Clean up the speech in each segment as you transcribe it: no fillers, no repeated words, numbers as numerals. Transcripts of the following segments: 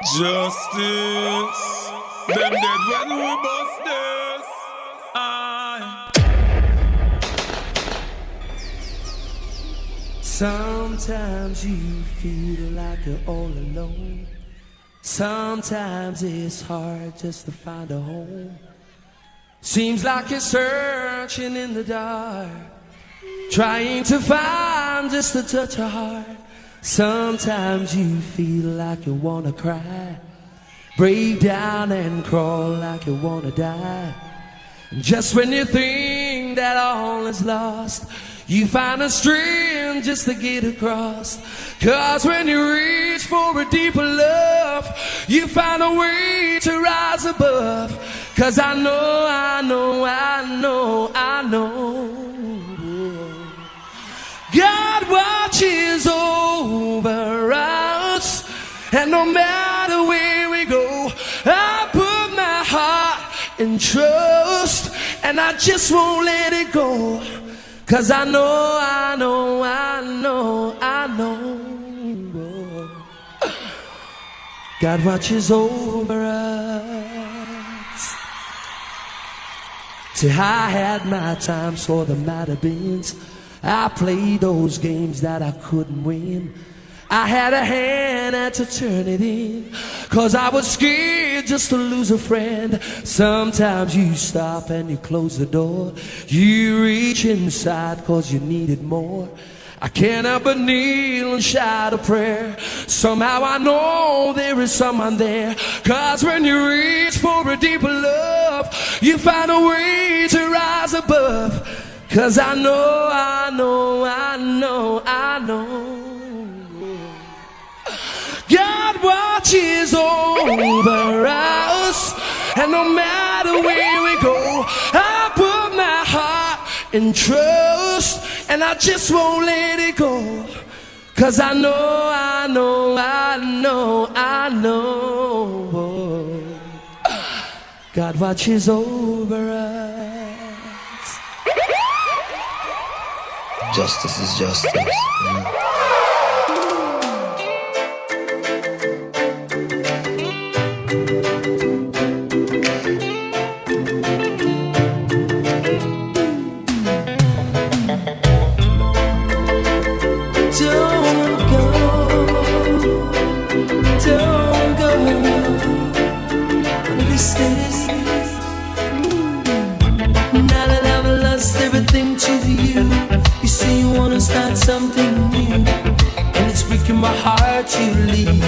Justice. Them dead when we bust this. Aye. Sometimes you feel like you're all alone. Sometimes it's hard just to find a home. Seems like you're searching in the dark, trying to find just a touch of heart. Sometimes you feel like you wanna cry, break down and crawl like you wanna die. And just when you think that all is lost, you find a strength just to get across. 'Cause when you reach for a deeper love, you find a way to rise above. 'Cause I know God watches over us, and no matter where we go, I put my heart in trust, and I just won't let it go. 'Cause I know God watches over us. See, I had my times for the matter beans. I played those games that I couldn't win. I had a hand had to turn it in, 'cause I was scared just to lose a friend. Sometimes you stop and you close the door. You reach inside 'cause you needed more. I can't help but kneel and shout a prayer. Somehow I know there is someone there. 'Cause when you reach for a deeper love, you find a way to rise above. 'Cause I know God watches over us, and no matter where we go, I put my heart in trust, and I just won't let it go. 'Cause I know God watches over us. Justice is justice. Start something new, and it's breaking my heart to leave.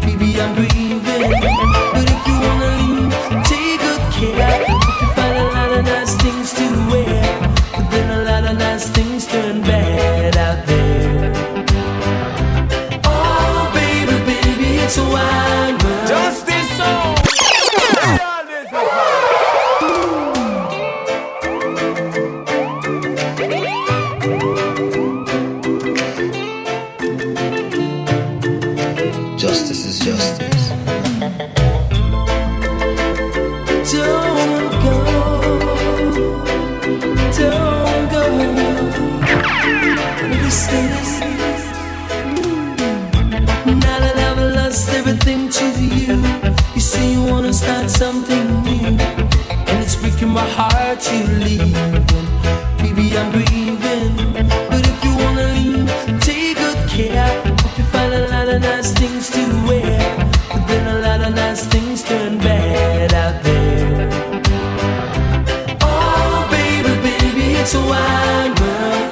Baby, I'm grieving, but if you wanna leave, take good care. You find a lot of nice things to wear, but then a lot of nice things turn bad out there. Oh, baby, baby, it's a wide world. Justice song. Justice is justice. Don't go. Now that I've lost everything to you, you say you wanna start something new, and it's breaking my heart to leave. Baby, I'm grieving, but if you wanna leave, take good care. Hope you find a lot of nice things to wear, but then a lot of nice things turn bad out there. Oh, baby, baby, it's a wide world.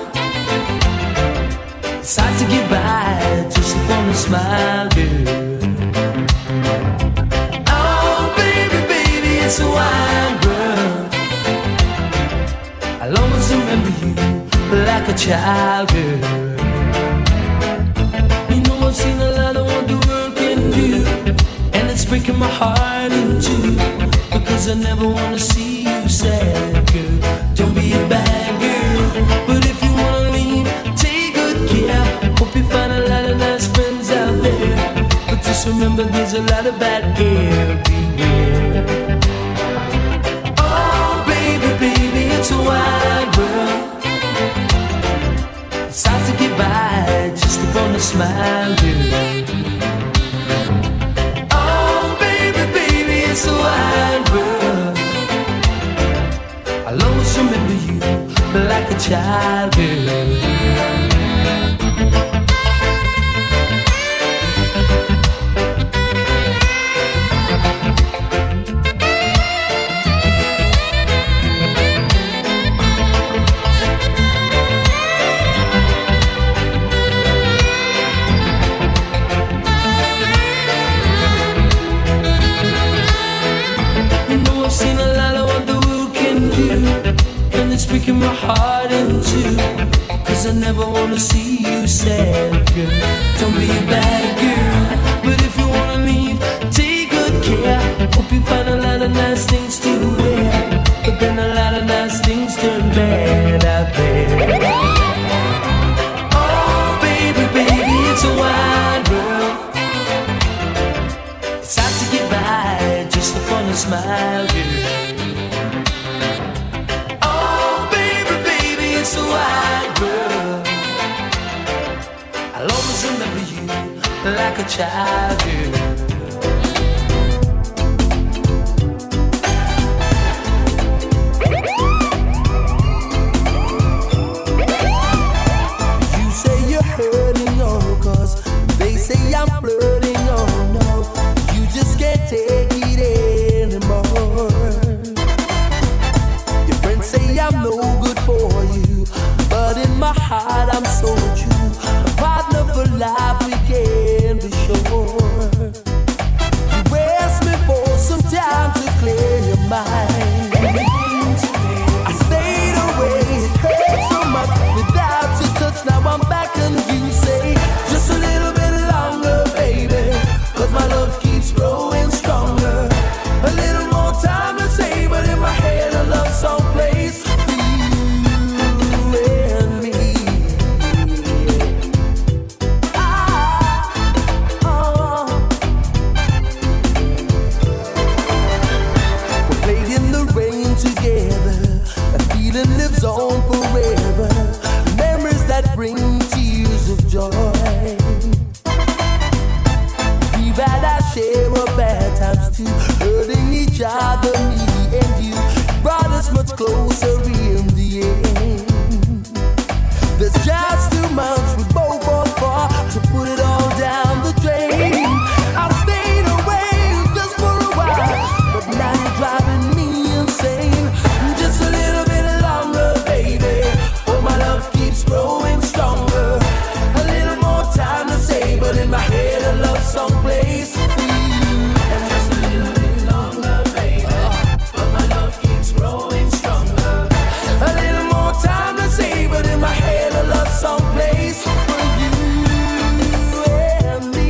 It's hard to get by just upon a smile, girl. Oh, baby, baby, it's a wide world. I'll always remember you like a child, girl. You know I've seen a lot of what the world can do, and it's breaking my heart in two, because I never wanna see you sad, girl. Don't be a bad girl, but if you wanna leave, take good care. Hope you find a lot of nice friends out there, but just remember there's a lot of bad everywhere. Oh, baby, baby, it's a wide world. It's hard to get by just upon a smile, girl. a child girl. I've seen a lot of what the world can do, and it's breaking my heart in two. Cause I never wanna see you sad, girl. Don't be a bad girl, but if you wanna leave, take good care. Hope you find a lot of nice things to wear, but then a lot of nice things turn bad out there. Oh baby, baby, it's a wide world. It's hard to get by just upon a smile, girl. Oh, baby, baby, it's a wide world. I'll always remember you like a child, girl. You say you're hurting, oh, cause they say I'm flirting, oh no. You just can't take it anymore. Your friends say I'm no good for you, but in my heart I'm so true. A partner for life, we can be sure. You asked me for some time to clear your mind. I stayed away, it hurt so much without your touch. Now I'm back and you say just a little bit longer, baby, cause my love keeps growing stronger. A little more time to say, but in my head a love song plays for you and me. We played in the rain together, that feeling lives on forever. Memories that bring tears of joy. We've had our share of bad times too, hurting each other, me and you. Brought us much closer in the end. There's just too much we both fought for to put it all down the drain. I stayed away just for a while, but now you're driving me insane. Just a little bit longer, baby, but my love keeps growing stronger. A little more time to say, but in my head a love song plays for you. And just a little bit longer, baby, but my love keeps growing stronger. A little more time to say, but in my head a love song plays for you and me.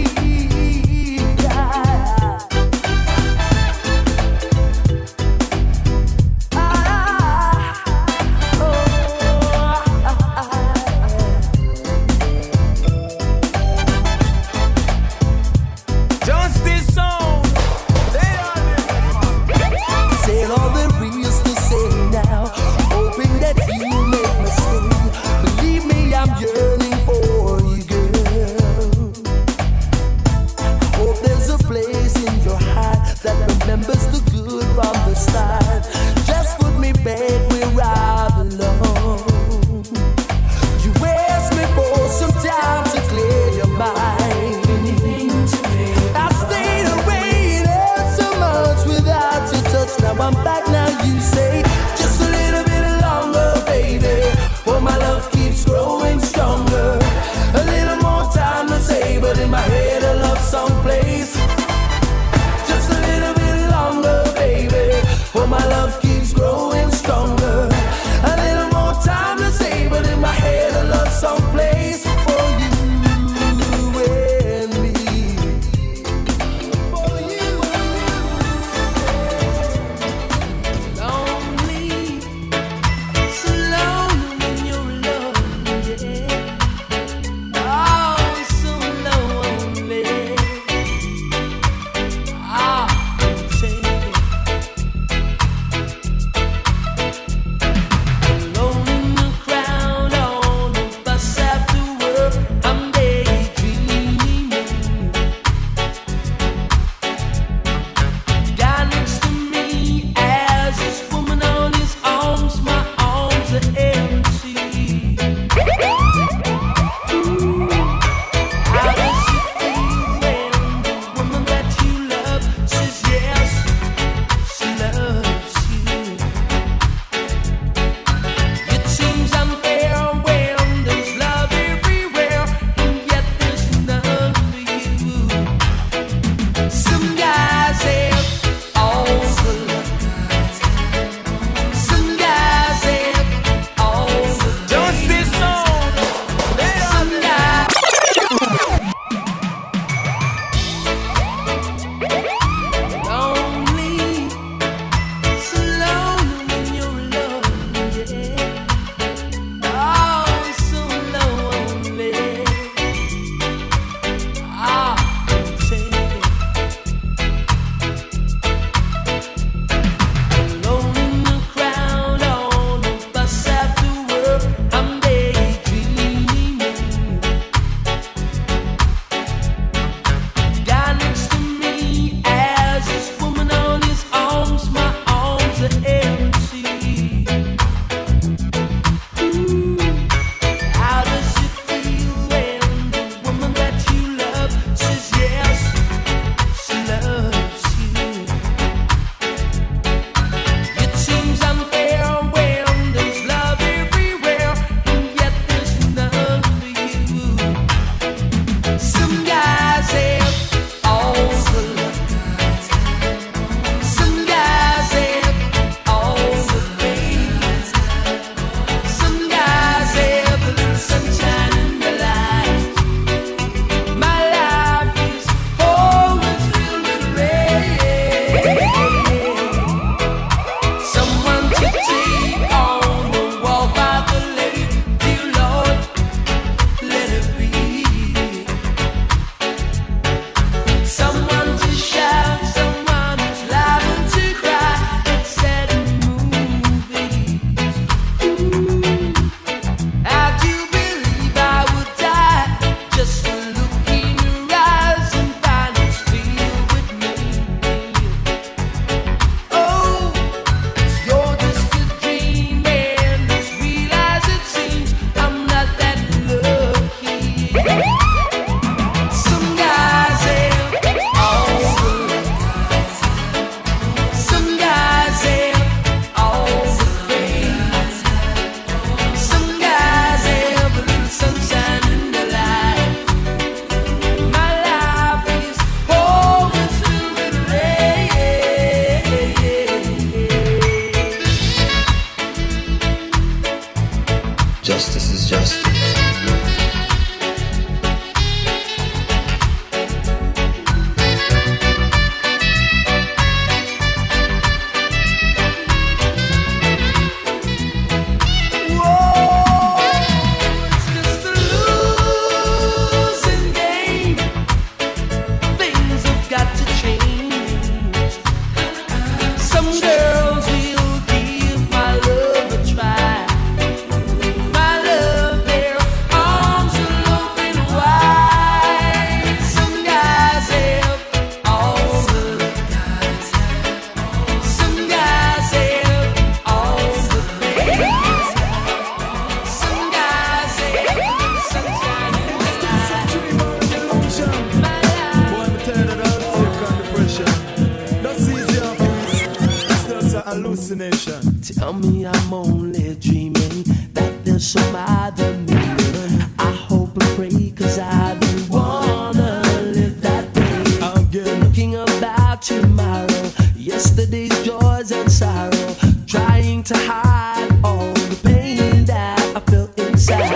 hallucination. Tell me I'm only dreaming, that there's some other meaning. I hope and pray, cause I don't wanna live that way. Again. Thinking about tomorrow, yesterday's joys and sorrow, trying to hide all the pain that I felt inside.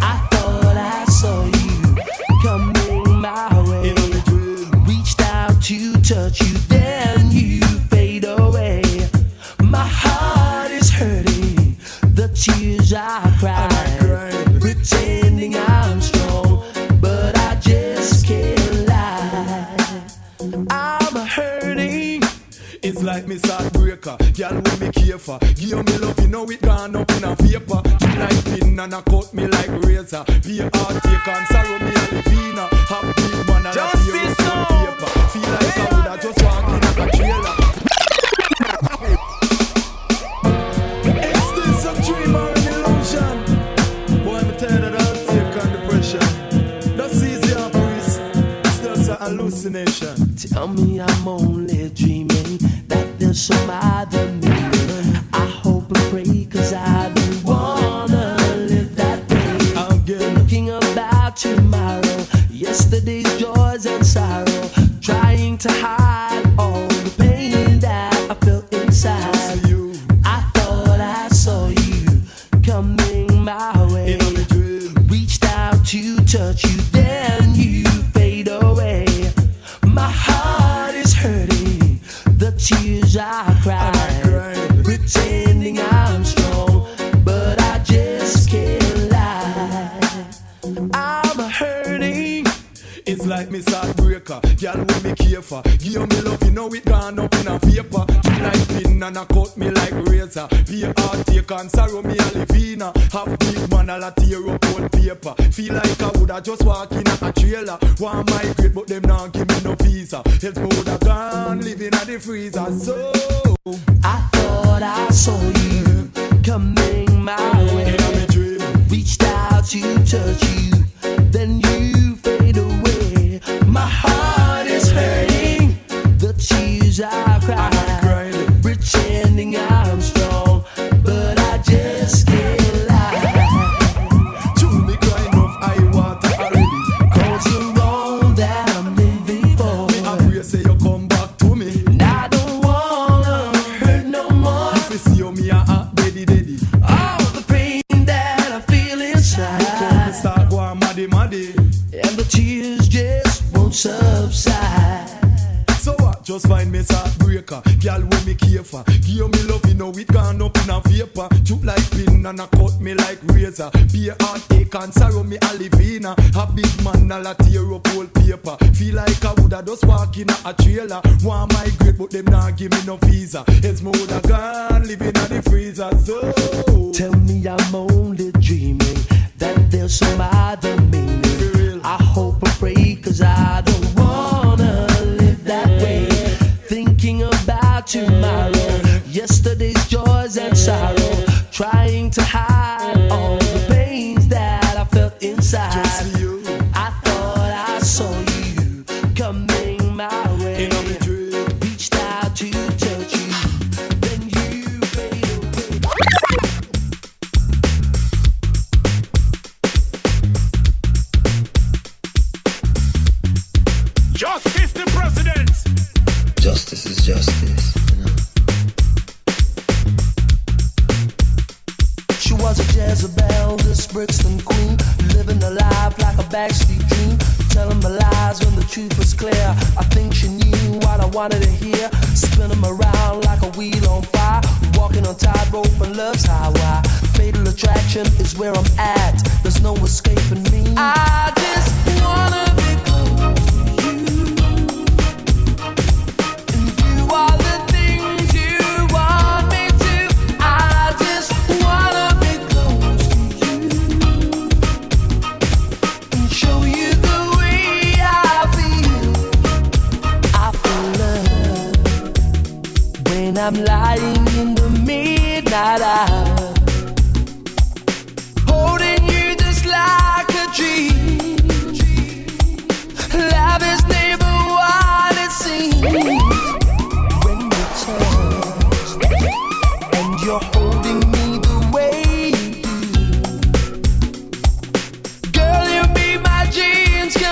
I thought I saw you coming my way, reached out to touch you, then you fade away. My heart is hurting, the tears I cry, pretending I'm strong, but I just can't lie. I'm hurting. It's like me start breaker, girl when me care for. Give me love, you know it gone up in a vapor. You like pin and a cut me like razor. Be a heart take and sorrow me and the vina. Have big man and a tear up on paper. Feel like I woulda just walk in a trailer. Is this a dream or an illusion? Boy, me tired of that take and depression. That's easy and breeze, it's just a hallucination. Tell me I'm only dreaming, that there's some other meaning. I hope and pray, cause I don't wanna live that way. Again. Thinking about tomorrow, yesterday's joys and sorrow, trying to hide all the pain that I felt inside. Just for you. I thought I saw you coming my way, In a dream. reached out to touch you, then you fade away. My heart is hurting, the tears I cry, pretending I'm strong, but I just can't lie. I'm hurting. It's like me start breaker, girl when me care for. Give me love, you know it gone up in a vapor. You like pin and a cut me like razor. Be a heart take and sorrow me a livina. Have big man a tear up on paper. Feel like I woulda just walk in a trailer. Want migrate but them not give me no visa. Else me woulda gone living at the freezer. So I thought I saw you coming my way, in a dream. reached out to touch you, then you fade away. My heart is hurting, the tears I cry, pretending I'm strong, but I just can't lie. To me crying of high water already. Cause you're all that I'm living for, Me a pray say you come back to me. and I don't wanna hurt no more. If you see how me a daddy daddy. All the pain that I feel Me inside, start going maddy. and the tears just won't subside. So what? Just find me start breaker, girl when me care for. Give me love, you know it gone up in a vapor. Shoot like pin and a cut me like razor. Be a heartache and sorrow me a livina. A big man a tear up whole paper. Feel like I woulda just walk in a trailer. Want migrate but them not give me no visa. Else me woulda gone living at the freezer. So Tell me I'm only dreaming, that there's some other meaning. For real. I hope and pray, cause I don't wanna live that way. Thinking about tomorrow, yesterday's joys and sorrow, trying to hide all the pains that I felt inside. just for you, I thought I saw you coming my way, in a dream. reached out to touch you, then you fade away. Justice the president. Justice is justice, you know. She was a Jezebel, this Brixton queen, living a life like a backstreet dream, telling me lies when the truth was clear. I think she knew what I wanted to hear, spin 'em around like a wheel on fire, walking on tightrope and love's highway. Fatal attraction is where I'm at, there's no escaping me. I just wanna be close to you, and do all the things you want me to. I just wanna be close to you and show you the way I feel. I feel love when I'm lying in the midnight hour, holding you just like a dream. Love is never what it seems when you touch.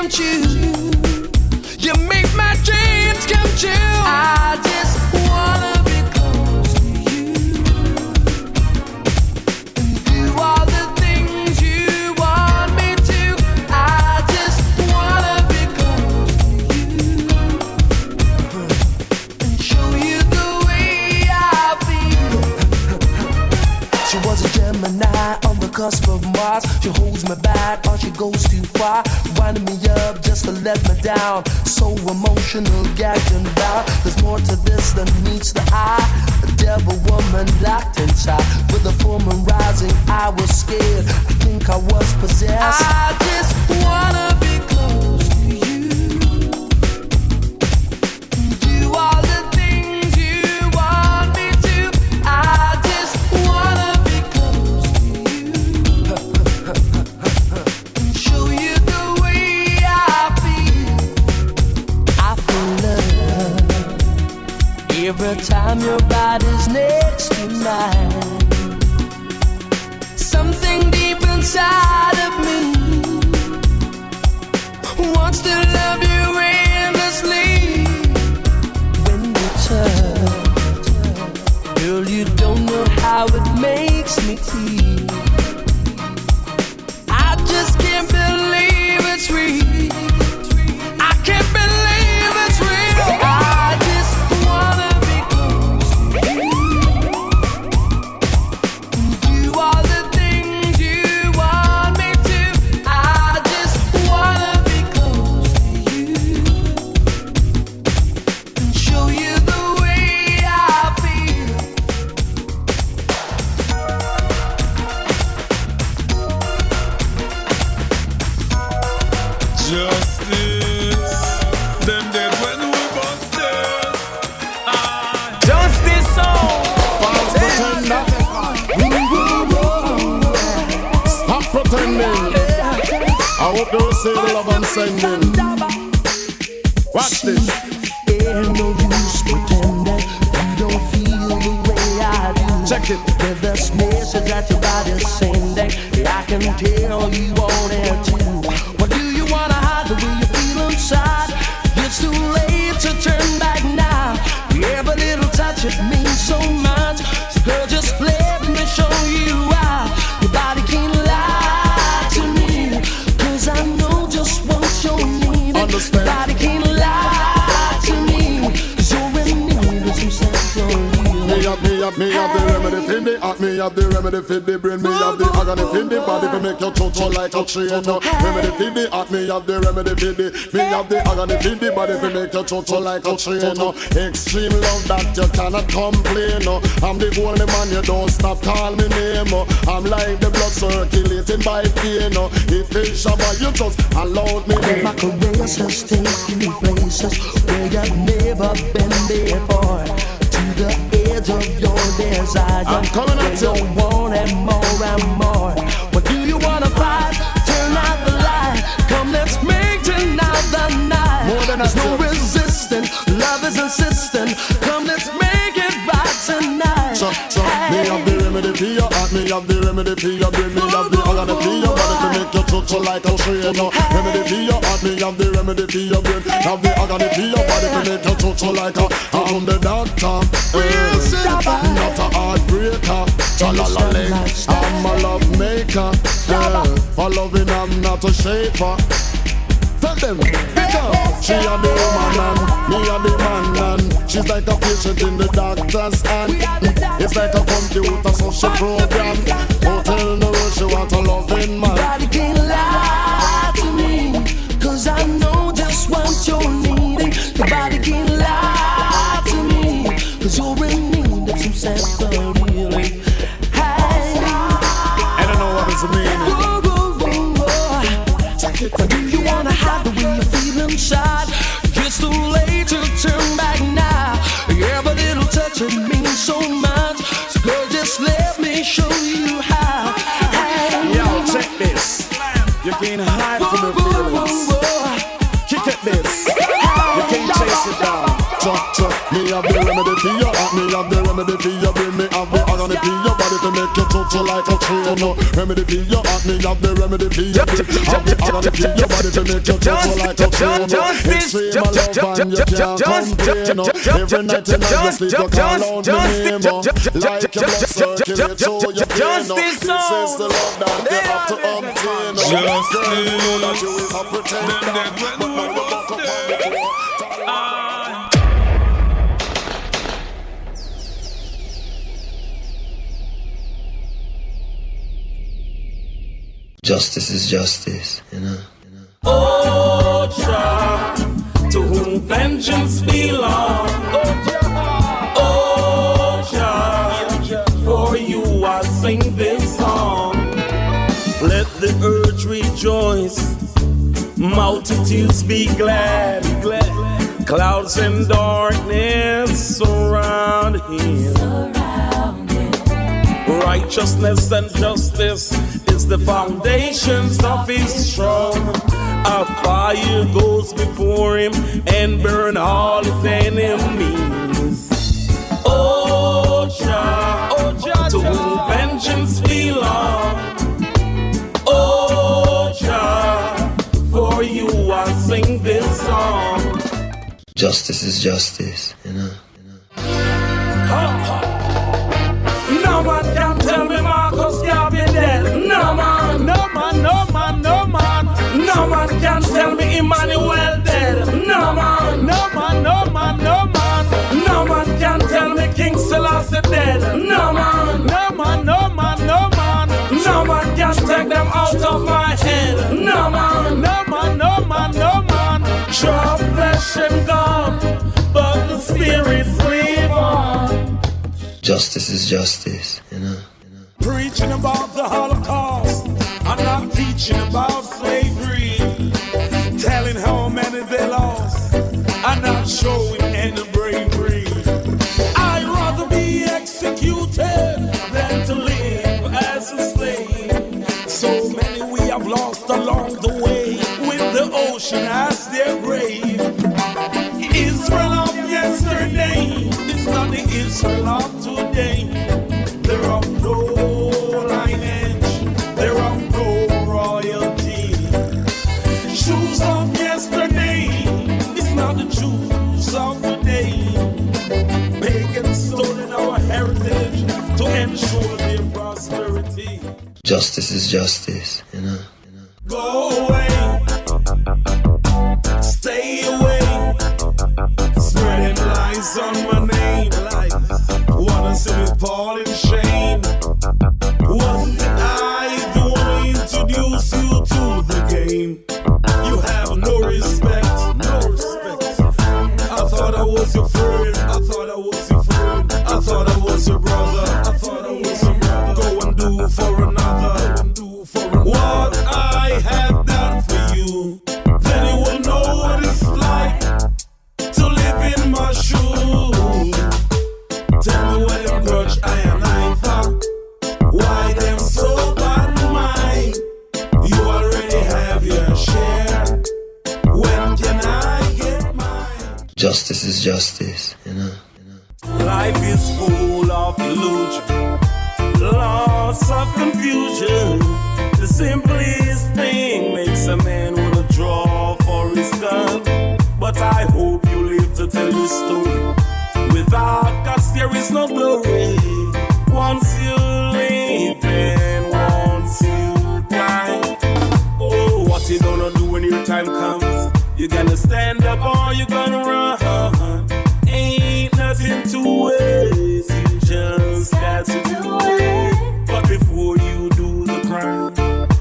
want you. You make my dreams come true. I just wanna be close to you and do all the things you want me to. I just wanna be close to you and show you the way I feel. She was a Gemini on the cusp of Mars. She holds me back or she goes too far, winding me up just to let me down. So emotional, gagged and bound. There's more to this than meets the eye. A devil woman locked inside. With the full moon rising, I was scared. I think I was possessed. I just wanna be close to you. Do all the things you want me to. I just wanna be close to you. Show you the way I feel. I feel love every time your body's next to mine. Something deep inside of me wants to love you endlessly. When you touch, girl, you don't know how it makes me feel. I just can't believe it's real. I can't believe it's real. I just wanna be close to you. Do all the things you want me to. I just wanna be close to you and show you the way I feel. Justice, them dead when we busted. Justice song. False pretender. Stop pretending. I hope they will see the love I'm sending. Watch this. Ain't no use pretending you don't feel the way I do. Check it. With this message that your body's sending, I can tell you want it too. What do you wanna hide the way you feel inside? It's too late to turn back now. Every little touch, it means so much. So girl, just let me show you why. Your body can't lie to me, 'cause I know just what you're needing. Understand. Your body can't lie to me, 'cause you're in need of some sexual healing. Me have the remedy for the heart, me have the remedy for the brain, me have the agony for the body to make you touch like a train. Remedy for the heart, me have the remedy for the, me have the agony for the body to make you touch like a train. Extreme love that you cannot complain. I'm the only man, you don't stop call me name. I'm like the blood circulating by pain. If it's shabba, you just allow me. My career has taken you places where you've never been before. To the edge of your desire, I'm coming at you. You want it more and more. What do you wanna fight? Turn out the light. Come, let's make tonight the night. More than There's no I do. resisting. Love is insistent. Come, let's make it right tonight. So, me have the remedy for your heart, me have the remedy for your brain, me have the agony for your body to make you touch like a train. Remedy for your heart, me have the remedy for your brain, have the agony for your body to make you touch like a. I'm the doctor, not a heartbreaker. Chalalale, I'm a love maker. For loving, I'm not a shaper. Tell them, because she a the woman and me a the man and she's like a patient in the doctor's hand. It's like a computer so she program. Oh, tell the world she want a loving man. Nobody can lie to me, 'cause I know just what you're needing. Your body can lie to me, 'cause you're in need of some sexual healing. Hey, I don't know what it's meaning. do you wanna hide the way you feel inside? It's too late to turn back now. Every little touch, it means so much. So girl, just let me show you how. Hey, Yo, check this. You can't hide from the feelings. Kick at this. You can't chase it down. Me have the remedy for your heart, me have the remedy for your brain, me have the agony for your body body to make you touch like a trainer. Remedy for your acne, have the remedy for your brain. Have the agony for your body to make you touch like a trainer. Extreme love and you can't complain. Every night and night you sleep you call out the name. Like your blood circulate so you pain. This is the love that you have to obtain. Girl, you know that you will have to pretend that. But when you buck up on the floor, justice is justice, you know. Oh, Jah, to whom vengeance belongs. Oh, Jah, for you I sing this song. Let the earth rejoice, multitudes be glad. Clouds and darkness surround him. Righteousness and justice is the foundations of his throne. A fire goes before him and burn all his enemies. Oh Jah, to whom vengeance belongs. Oh Jah, for you I sing this song. Justice is justice, you know. No man can tell me Marcus Garvey dead. No man, no man, no man, no man. No man can tell me Emmanuel dead. No man, no man, no man, no man. No man can tell me King Selassie dead. No man, no man, no man, no man. No man can take them out of my head. No man, no man, no man, no man. Sure flesh and gone, but the spirits live on. Justice is justice, you know. Preaching about the Holocaust, I'm not teaching about slavery. Telling how many they lost, I'm not showing any bravery. I'd rather be executed than to live as a slave. So many we have lost along the way, with the ocean as their grave. Israel of yesterday is not the Israel of today. They're of no lineage, they're of no royalty. Shoes of yesterday is not the shoes of today. Pagans stolen our heritage to ensure their prosperity. Justice is justice, you know. Go away, stay away. Spreading lies on my name. Wanna see me fall in shame. Wasn't it I the one who introduced you to the game? You have no respect, no respect. I thought I was your friend, I thought I was your friend. I thought I was your brother, I thought I was your brother. Go and do for another, what I have done for you. Then you will know what it's like to live in my shoes. Tell me what your grudge I am lying for. Why them so bad mine? You already have your share. When can I get mine? Justice is justice, you know. Life is full of illusion, lots of confusion. The simplest thing makes a man wanna draw for his gun. But I hope you live to tell your story. Without guts there is no glory. Once you live and once you die. Oh, what you gonna do when your time comes? You gonna stand up or you gonna run? Ain't nothing to waste, you just got to do it. But before you do the crime,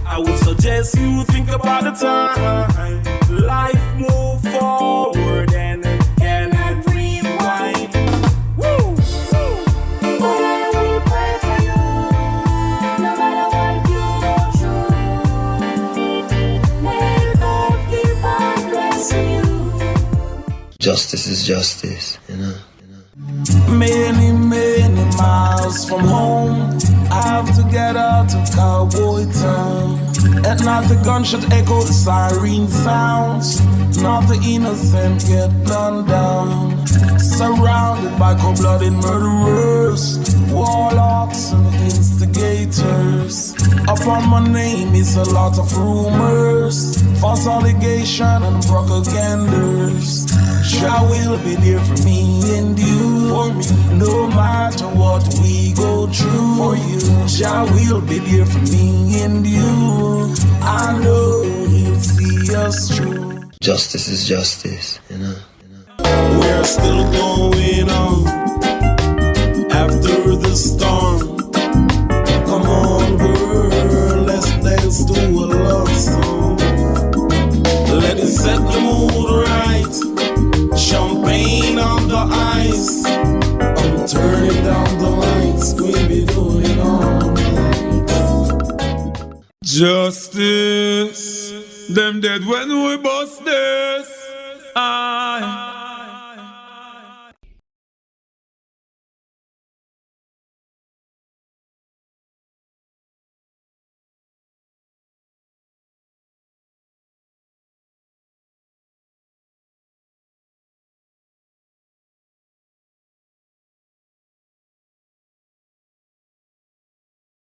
I would suggest you think about the time. Life move forward and it cannot rewind. Woo! But I will pray for you, no matter what you go through. May God keep on blessing you. Justice is justice, you know. Many, many miles from home, I have to get out of cowboy town. At night the gunshot echo, the siren sounds. Not the innocent get gunned down. Surrounded by cold-blooded murderers, warlocks and investigators. Upon my name is a lot of rumors, false allegation and propagandas. Jah will be there for me and you, for me, no matter what we go through. For you, Jah will be there for me and you. I know He'll see us through. Justice is justice, you know. We're still going on after the storm. Come on, girl, let's dance to a love song. Let it set the mood right. Champagne on the ice. I'm turning down the lights. We'll be doing all night. Justice, them dead when we bust this. Aye.